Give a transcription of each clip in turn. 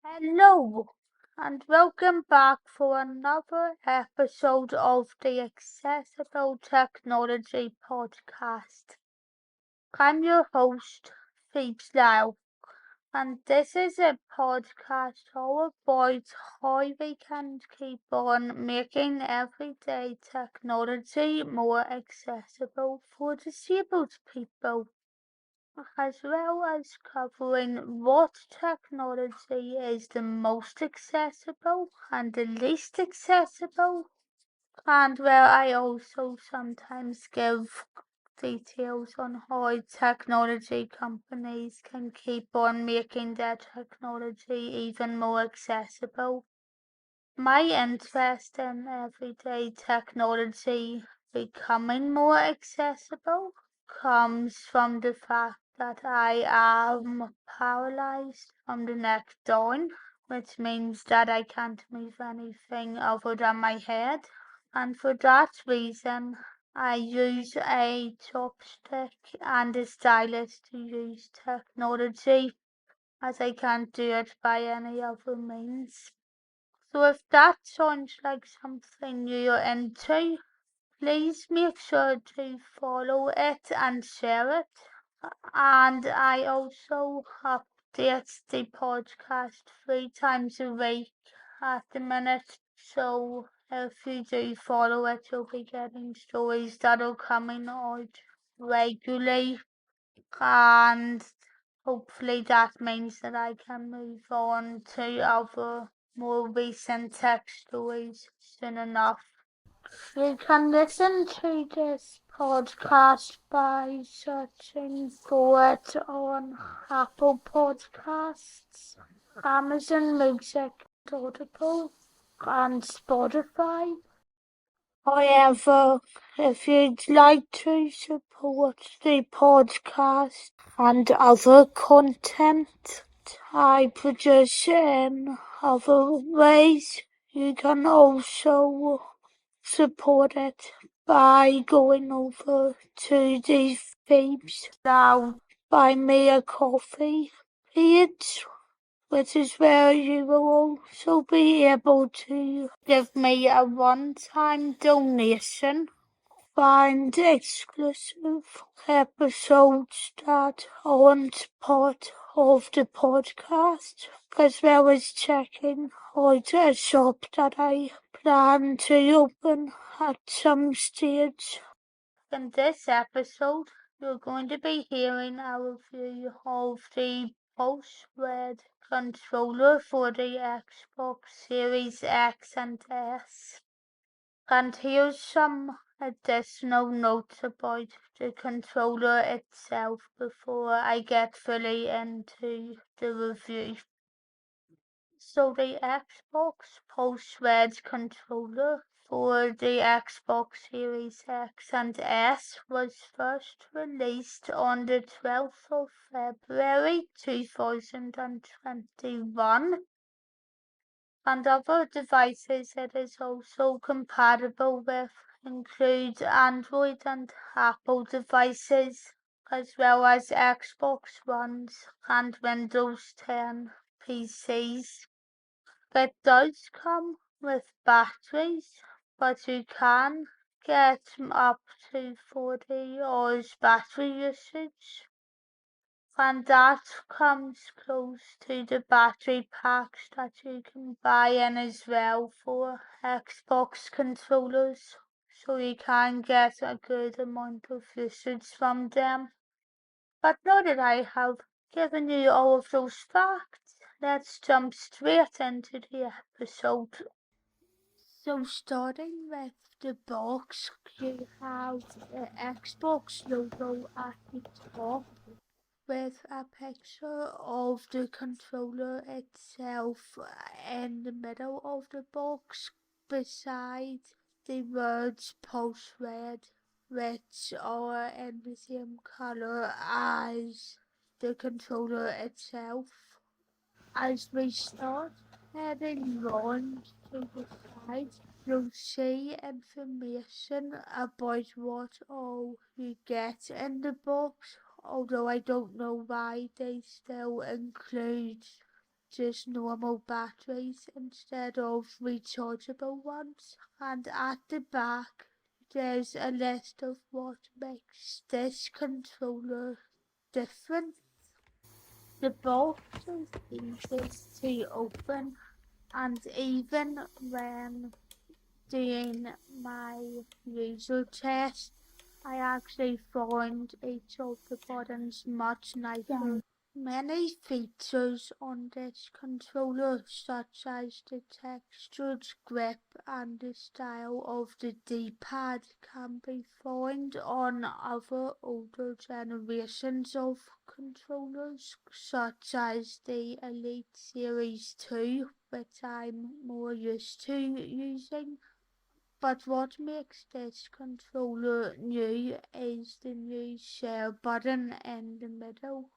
Hello, and welcome back for another episode of the Accessible Technology Podcast. I'm your host, Phoebes Lau, and this is a podcast all about how we can keep on making everyday technology more accessible for disabled people, as well as covering what technology is the most accessible and the least accessible, and where I also sometimes give details on how technology companies can keep on making their technology even more accessible. My interest in everyday technology becoming more accessible comes from the fact that I am paralyzed from the neck down, which means that I can't move anything other than my head. And for that reason, I use a chopstick and a stylus to use technology, as I can't do it by any other means. So if that sounds like something you're into, please make sure to follow it and share it. And I also update the podcast 3 times a week at the minute. So if you do follow it, you'll be getting stories that are coming out regularly. And hopefully that means that I can move on to other more recent tech stories soon enough. You can listen to this podcast by searching for it on Apple Podcasts, Amazon Music, Audible, and Spotify. However, if you'd like to support the podcast and other content I produce in other ways, you can also support it by going over to the Phoebes Now Buy Me a Coffee page, which is where you will also be able to give me a one-time donation, find exclusive episodes that aren't part of the podcast, as well as checking out a shop that I plan to open at some stage. In this episode, you're going to be hearing a review of the Pulse Red controller for the Xbox Series X and S. And here's some additional notes about the controller itself before I get fully into the review. So the Xbox Pulse Red controller for the Xbox Series X and S was first released on the 12th of February 2021, and other devices it is also compatible with include Android and Apple devices, as well as Xbox Ones and Windows 10 PCs. It does come with batteries, but you can get up to 40 hours battery usage, and that comes close to the battery packs that you can buy in as well for Xbox controllers, so you can get a good amount of usage from them. But now that I have given you all of those facts, let's jump straight into the episode. So starting with the box, you have the Xbox logo at the top with a picture of the controller itself in the middle of the box beside the words Pulse Red, which are in the same colour as the controller itself. As we start heading round to the side, you'll see information about what all you get in the box, although I don't know why they still include just normal batteries instead of rechargeable ones. And at the back there's a list of what makes this controller different. The box is easy to open, and even when doing my user test, I actually found each of the buttons much nicer. Many features on this controller, such as the textured grip and the style of the D-pad, can be found on other older generations of controllers, such as the Elite Series 2, which I'm more used to using. But what makes this controller new is the new share button in the middle.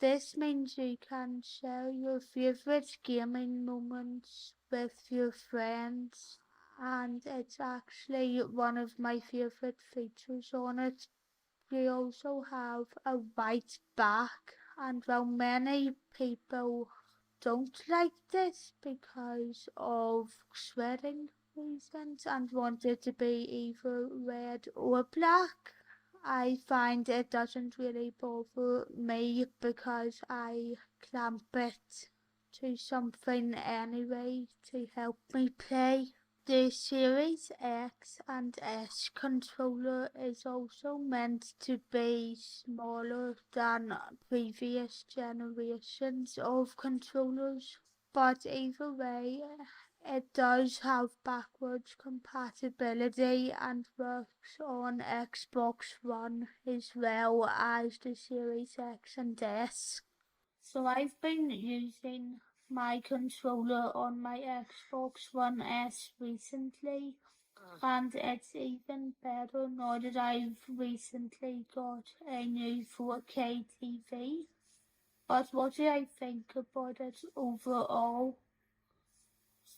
This means you can share your favorite gaming moments with your friends, and it's actually one of my favorite features on it. You also have a white back, and while many people don't like this because of sweating reasons and want it to be either red or black, I find it doesn't really bother me because I clamp it to something anyway to help me play. The Series X and S controller is also meant to be smaller than previous generations of controllers, but either way, it does have backwards compatibility and works on Xbox One as well as the Series X and S. So I've been using my controller on my Xbox One S recently, and it's even better now that I've recently got a new 4K TV. But what do I think about it overall?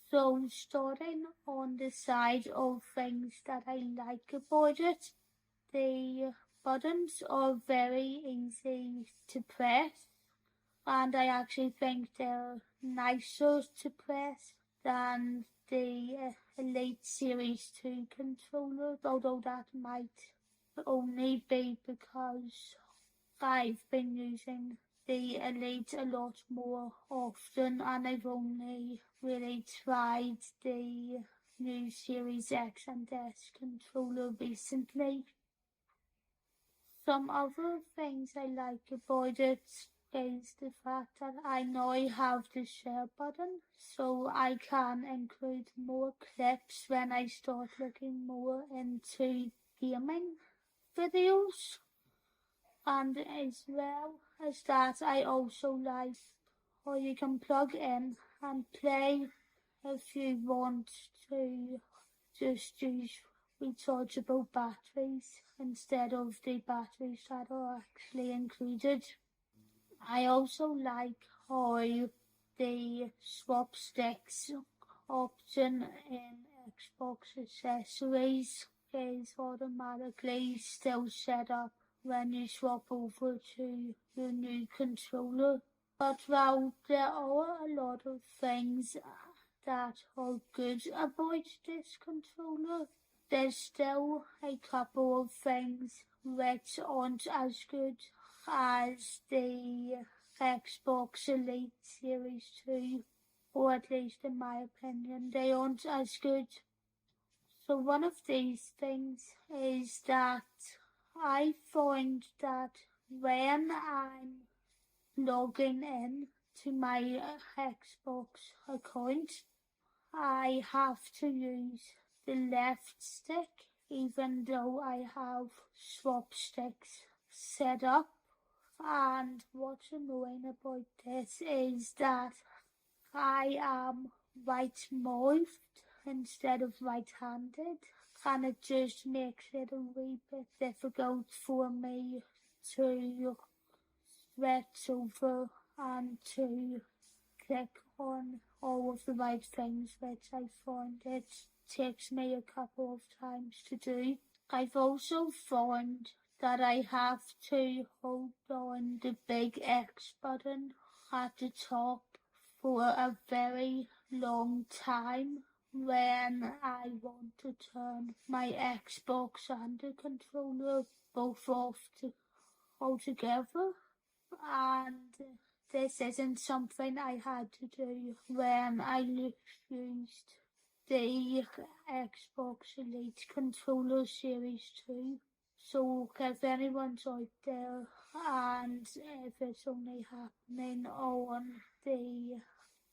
So starting on the side of things that I like about it, the buttons are very easy to press, and I actually think they're nicer to press than the Elite Series 2 controller, although that might only be because I've been using the Elite a lot more often, and I've only really tried the new Series X and S controller recently. Some other things I like about it is the fact that I now have the share button, so I can include more clips when I start looking more into gaming videos. And as well as that, I also like how you can plug in and play if you want to just use rechargeable batteries instead of the batteries that are actually included. I also like how the swap sticks option in Xbox accessories is automatically still set up when you swap over to your new controller. But while there are a lot of things that are good about this controller, there's still a couple of things which aren't as good as the Xbox Elite Series 2, or at least in my opinion, they aren't as good. So one of these things is that I find that when I'm logging in to my Xbox account, I have to use the left stick, even though I have swap sticks set up. And what's annoying about this is that I am right-mouthed instead of right-handed, and it just makes it a wee bit difficult for me to switch over and to click on all of the right things, which I find it takes me a couple of times to do. I've also found that I have to hold down the big X button at the top for a very long time when I want to turn my Xbox and the controller both off altogether, and this isn't something I had to do when I used the Xbox Elite Controller Series 2. So if anyone's out there and if it's only happening on the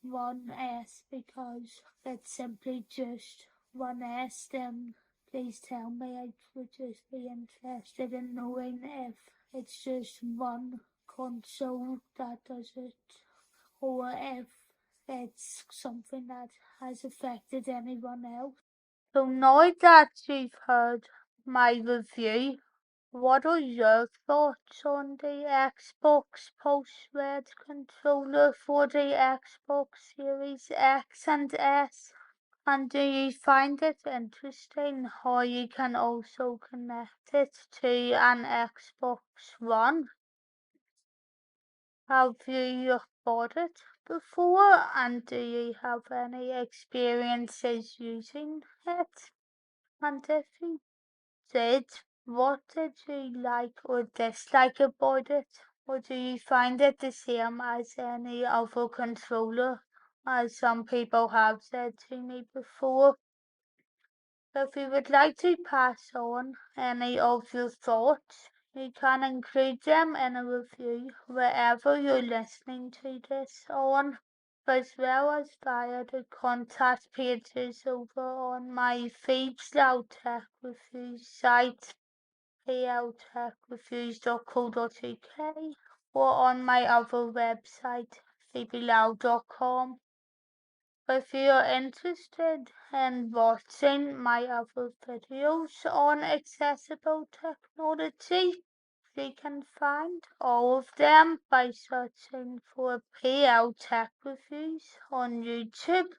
1S because it's simply just 1S, then please tell me. I would just be interested in knowing if it's just one console that does it, or if it's something that has affected anyone else. So now that you've heard my review, what are your thoughts on the Xbox Pulse-Red controller for the Xbox Series X and S? And do you find it interesting how you can also connect it to an Xbox One? Have you bought it before, and do you have any experiences using it? And if you did, what did you like or dislike about it? Or do you find it the same as any other controller, as some people have said to me before? If you would like to pass on any of your thoughts, you can include them in a review wherever you're listening to this on, as well as via the contact pages over on my Phoebes Loud Tech Reviews site, pltechreviews.co.uk, or on my other website, phoebeloud.com. If you're interested in watching my other videos on accessible technology, you can find all of them by searching for PL Tech Reviews on YouTube.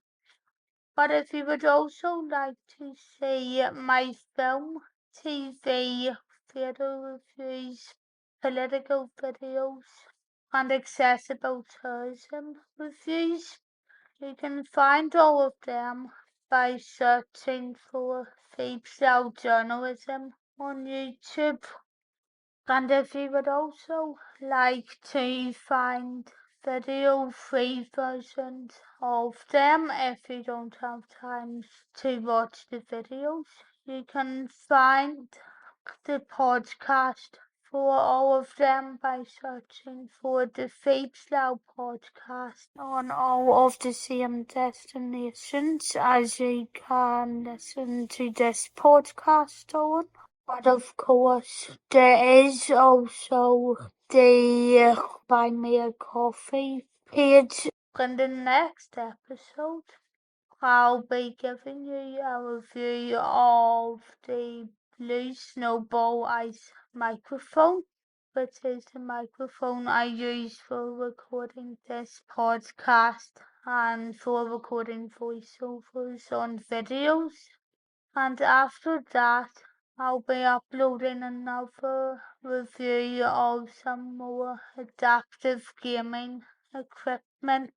But if you would also like to see my film, TV, theatre reviews, political videos, and accessible tourism reviews, you can find all of them by searching for Phoebes Loud Journalism on YouTube. And if you would also like to find video-free versions of them, if you don't have time to watch the videos, you can find the podcast for all of them by searching for the Phoebes Loud podcast on all of the same destinations as you can listen to this podcast on. But of course, there is also the Buy Me a Coffee page. In the next episode, I'll be giving you a review of the Blue Snowball Ice microphone, which is the microphone I use for recording this podcast and for recording voiceovers on videos. And after that, I'll be uploading another review of some more adaptive gaming equipment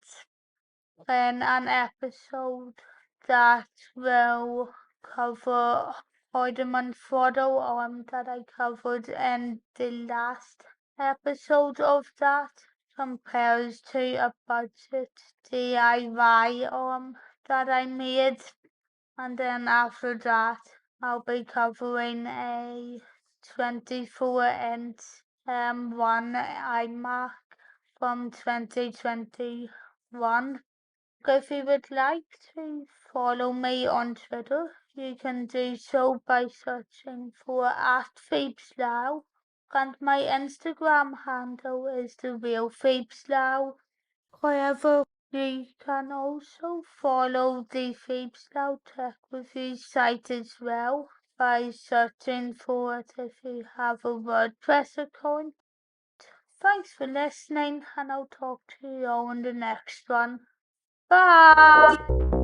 in an episode that will cover Hardeman Throttle arm that I covered in the last episode of that, compares to a budget DIY arm that I made. And then after that, I'll be covering a 24-inch M1 iMac from 2021. If you would like to follow me on Twitter, you can do so by searching for @PhoebesLow, and my Instagram handle is the real PhoebesLow. However, you can also follow the Phoebes Loud Tech Reviews site as well by searching for it if you have a WordPress account. Thanks for listening, and I'll talk to you all in the next one. Bye!